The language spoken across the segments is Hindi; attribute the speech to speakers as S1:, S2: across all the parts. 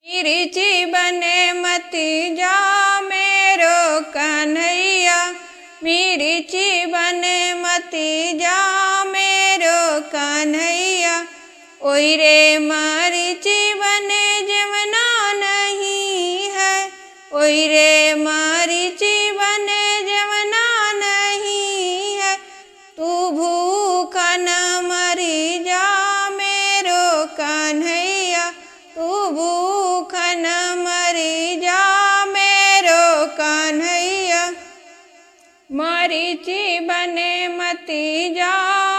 S1: मिर्ची बने मती जा मेरो कन्हैया, मिर्ची बने मती जा मेरो कन्हैया। ओई रे मरीची बने जवना नहीं है, ओई रे मरीची बने जवना नहीं है। तू भूखा न मरी जा मेरो कन्हैया, तू भूखा न मरी जा मेरो कन्हैया। मरीची बने मती जा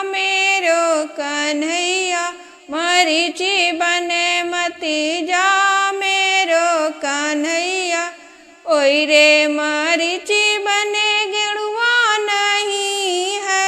S1: मेरो कन्हैया, मरीची बने मती जा मेरो कन्हैया। ओई रे मरीची बने गेड़ुआ नहीं है,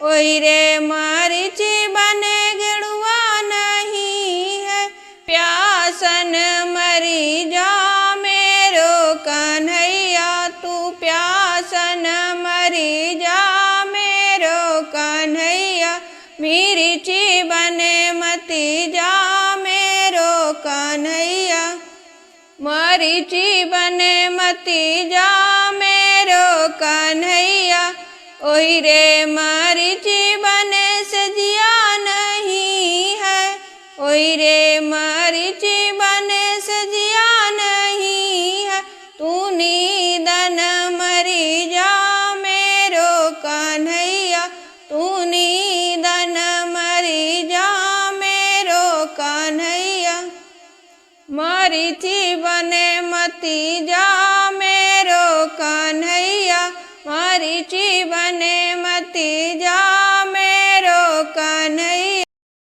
S1: ओई रे मरीची बने गेड़ुआ नहीं है। प्यासन मरी जा मेरो कन्हैया, तू प्यासन मरी जा मेरो कन्हैया। मिर्ची बने मती जा मेरो कन्हैया, मरीची बने मती जा मेरो कन्हैया। ओई रे मरीची बने सजिया नहीं है, ओई रे मरीची बने सजिया नहीं है। तू नीदन मरी जा मेरो कन्हैया, तू नीदन मरी जा मेरो कन्हैया। मरीची बने मती जा मेरो कन्हैया, मरीची बने मती जा